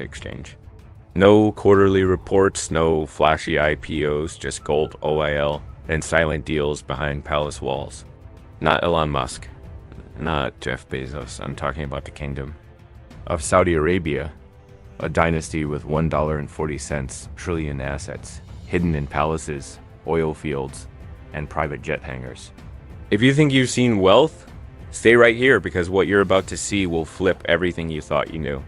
exchange. No quarterly reports, no flashy IPOs, just gold OIL and silent deals behind palace walls. Not Elon Musk, not Jeff Bezos. I'm talking about the kingdom of Saudi Arabia, a dynasty with $1.40 trillion assets, hidden in palaces, oil fields, and private jet hangars. If you think you've seen wealth, stay right here because what you're about to see will flip everything you thought you knew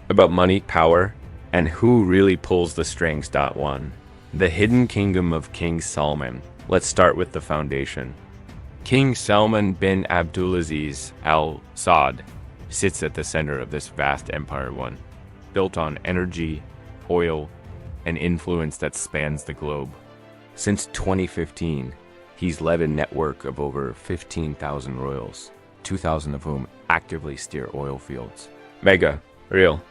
about money, power, and who really pulls the strings. One, the hidden kingdom of King Salman. Let's start with the foundation. King Salman bin Abdulaziz Al Saud sits at the center of this vast empire, one built on energy, oil, and influence that spans the globe. Since 2015, he's led a network of over 15,000 royals, 2,000 of whom actively steer oil fields. Mega, real,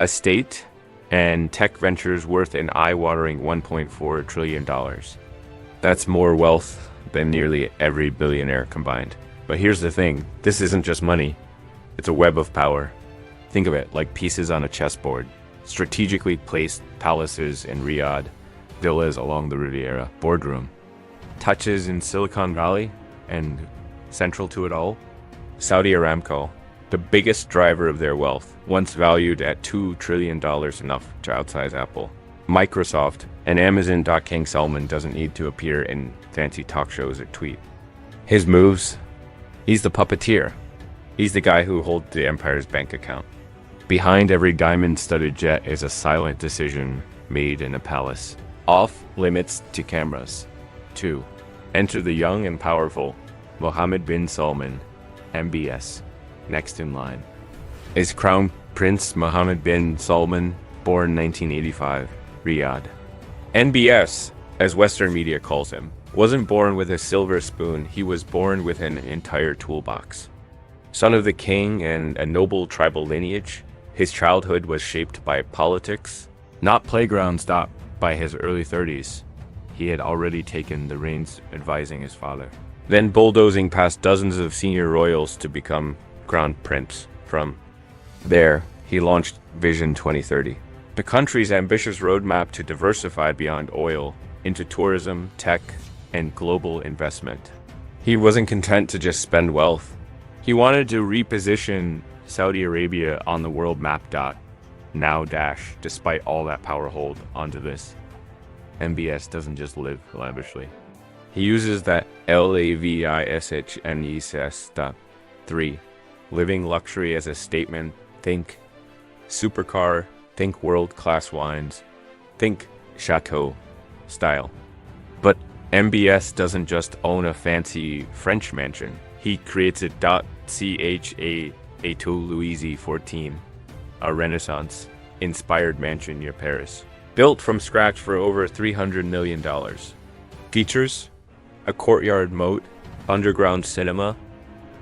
estate, and tech ventures worth an eye-watering $1.4 trillion. That's more wealth than nearly every billionaire combined. But here's the thing, this isn't just money, it's a web of power. Think of it like pieces on a chessboard, strategically placed palaces in Riyadh, villas along the Riviera, boardroom, touches in Silicon Valley, and central to it all, Saudi Aramco, the biggest driver of their wealth, once valued at $2 trillion, enough to outsize Apple. Microsoft and Amazon. King Salman doesn't need to appear in fancy talk shows or tweet. His moves, he's the puppeteer. He's the guy who holds the empire's bank account. Behind every diamond-studded jet is a silent decision made in a palace. Off limits to cameras. 2. Enter the young and powerful Mohammed bin Salman, MBS. Next in line is Crown Prince Mohammed bin Salman, born 1985, Riyadh. NBS, as Western media calls him, wasn't born with a silver spoon, he was born with an entire toolbox. Son of the king and a noble tribal lineage, his childhood was shaped by politics, not playgrounds. By his early 30s, he had already taken the reins advising his father, then bulldozing past dozens of senior royals to become Crown Prince. From there, he launched Vision 2030, the country's ambitious roadmap to diversify beyond oil into tourism, tech, and global investment. He wasn't content to just spend wealth. He wanted to reposition Saudi Arabia on the world map. Now despite all that power hold onto this, MBS doesn't just live lavishly. He uses that LAVISHNES. 3. Living luxury as a statement. Think supercar, think world-class wines, think chateau style. But MBS doesn't just own a fancy French mansion. He creates a CHA Louise 14, a Renaissance-inspired mansion near Paris, built from scratch for over $300 million. Features: a courtyard moat, underground cinema,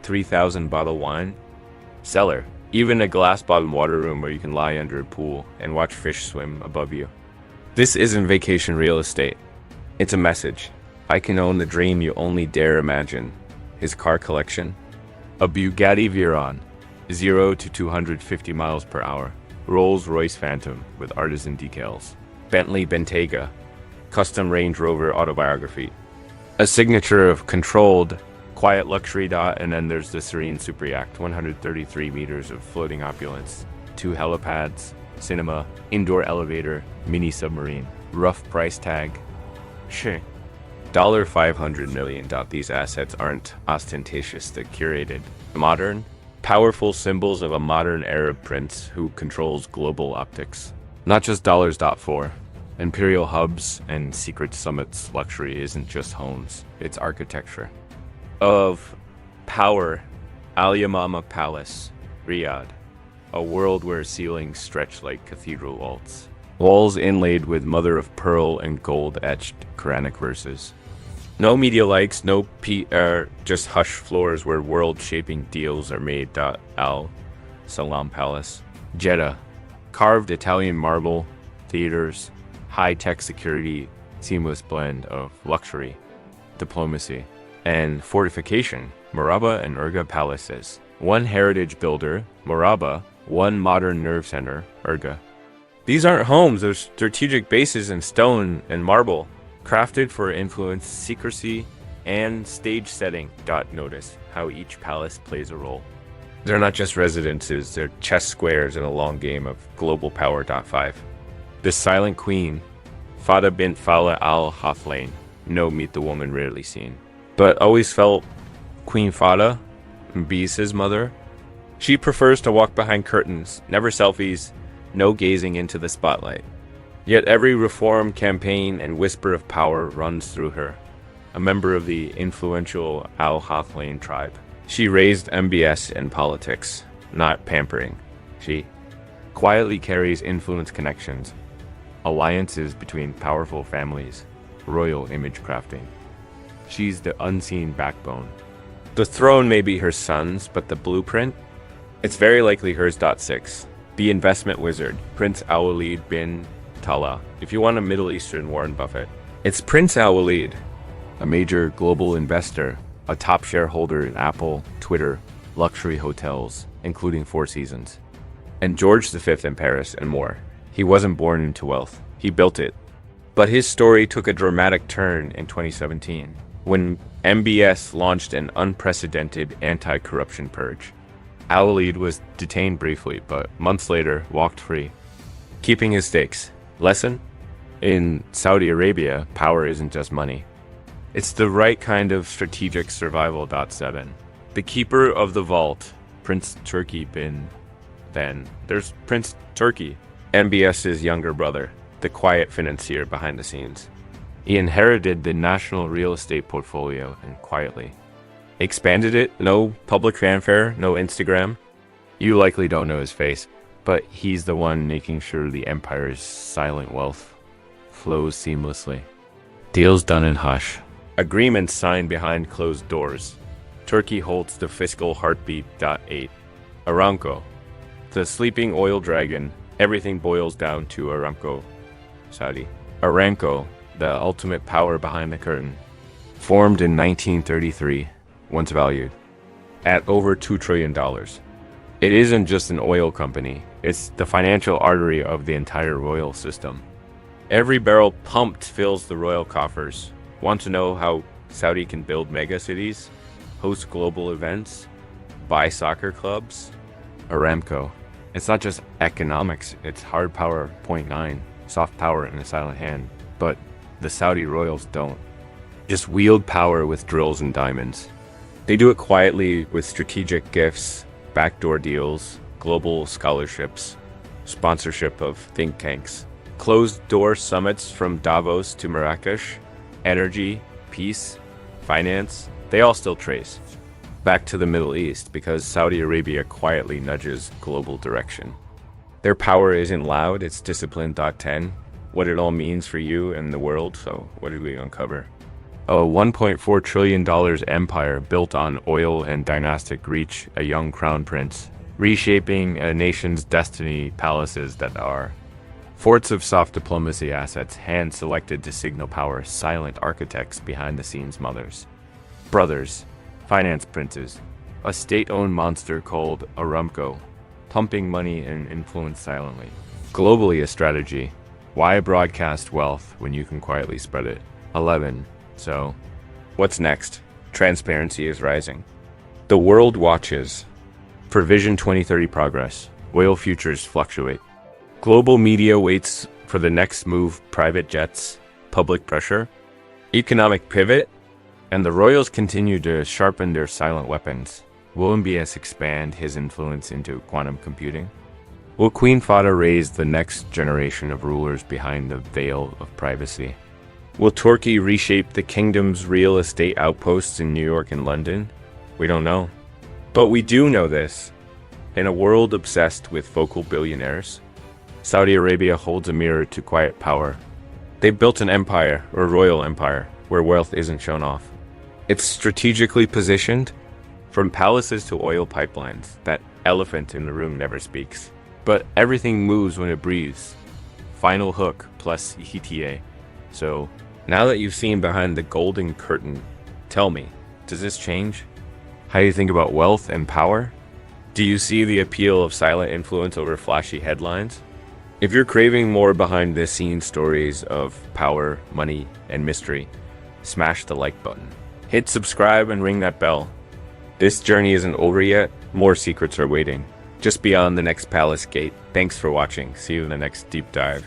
3,000 bottle wine, cellar, even a glass-bottom water room where you can lie under a pool and watch fish swim above you. This isn't vacation real estate. It's a message. I can own the dream you only dare imagine. His car collection: a Bugatti Veyron, 0 to 250 miles per hour, Rolls-Royce Phantom with artisan decals, Bentley Bentayga, custom Range Rover autobiography, a signature of controlled, quiet luxury. And then there's the serene super yacht, 133 meters of floating opulence, 2 helipads, cinema, indoor elevator, mini submarine. Rough price tag, $500 million. These assets aren't ostentatious, they're curated, modern, powerful symbols of a modern Arab prince who controls global optics. Not just dollars. 4. Imperial hubs and secret summits. Luxury isn't just homes, it's architecture. Of power, Al Yamama Palace, Riyadh, a world where ceilings stretch like cathedral vaults. Walls inlaid with mother-of-pearl and gold-etched Quranic verses. No media likes, no PR, just hush floors where world-shaping deals are made. Al Salam Palace, Jeddah, carved Italian marble, theaters, high-tech security, seamless blend of luxury, diplomacy, and fortification. Murabba and Urga Palaces. One heritage builder, Murabba, one modern nerve center, Urga. These aren't homes, they're strategic bases in stone and marble, crafted for influence, secrecy, and stage setting. Notice how each palace plays a role. They're not just residences, they're chess squares in a long game of global power. 5. The Silent Queen, Fada bint Fala al-Hathlain. No, meet the woman rarely seen. But always felt Queen Fada, Mbis's mother. She prefers to walk behind curtains, never selfies, no gazing into the spotlight. Yet every reform campaign and whisper of power runs through her. A member of the influential al-Hathlain tribe. She raised MBS in politics, not pampering. She quietly carries influence connections, alliances between powerful families, royal image crafting. She's the unseen backbone. The throne may be her son's, but the blueprint? It's very likely hers. 6. The investment wizard, Prince Al-Walid bin Talal. If you want a Middle Eastern Warren Buffett, it's Prince Al-Walid, a major global investor, a top shareholder in Apple, Twitter, luxury hotels, including Four Seasons, and George V in Paris, and more. He wasn't born into wealth, he built it. But his story took a dramatic turn in 2017, when MBS launched an unprecedented anti-corruption purge. Al-Walid was detained briefly, but months later walked free, keeping his stakes. Lesson? In Saudi Arabia, power isn't just money. It's the right kind of strategic survival. 7. The keeper of the vault, Prince Turki bin. Then there's Prince Turki, MBS's younger brother, the quiet financier behind the scenes. He inherited the national real estate portfolio and quietly expanded it. No public fanfare, no Instagram. You likely don't know his face, but he's the one making sure the empire's silent wealth flows seamlessly. Deals done in hush. Agreements signed behind closed doors. Turkey holds the fiscal heartbeat. 8. Aramco, the sleeping oil dragon. Everything boils down to Aramco. Saudi. Aramco, the ultimate power behind the curtain. Formed in 1933, once valued at over $2 trillion. It isn't just an oil company, it's the financial artery of the entire royal system. Every barrel pumped fills the royal coffers. Want to know how Saudi can build mega cities, host global events, buy soccer clubs? Aramco. It's not just economics, it's hard power. 9, soft power in a silent hand. But the Saudi royals don't just wield power with drills and diamonds. They do it quietly with strategic gifts, backdoor deals, global scholarships, sponsorship of think tanks, closed-door summits from Davos to Marrakesh, energy, peace, finance, they all still trace back to the Middle East because Saudi Arabia quietly nudges global direction. Their power isn't loud, it's disciplined. 10. What it all means for you and the world. So what did we uncover? A $1.4 trillion empire built on oil and dynastic reach, a young crown prince, reshaping a nation's destiny, palaces that are forts of soft diplomacy assets, hand-selected to signal power, silent architects behind-the-scenes mothers, brothers, finance princes, a state-owned monster called Aramco, pumping money and influence silently. Globally a strategy. Why broadcast wealth when you can quietly spread it? 11. So, what's next? Transparency is rising. The world watches for Vision 2030 progress. Oil futures fluctuate. Global media waits for the next move, private jets, public pressure, economic pivot, and the royals continue to sharpen their silent weapons. Will MBS expand his influence into quantum computing? Will Queen Fada raise the next generation of rulers behind the veil of privacy? Will Turkey reshape the kingdom's real estate outposts in New York and London? We don't know. But we do know this. In a world obsessed with vocal billionaires, Saudi Arabia holds a mirror to quiet power. They built an empire, or royal empire, where wealth isn't shown off. It's strategically positioned, from palaces to oil pipelines. That elephant in the room never speaks. But everything moves when it breathes. Final hook plus ETA. So, now that you've seen behind the golden curtain, tell me, does this change how you think about wealth and power? Do you see the appeal of silent influence over flashy headlines? If you're craving more behind-the-scenes stories of power, money, and mystery, smash the like button. Hit subscribe and ring that bell. This journey isn't over yet. More secrets are waiting, just beyond the next palace gate. Thanks for watching. See you in the next deep dive.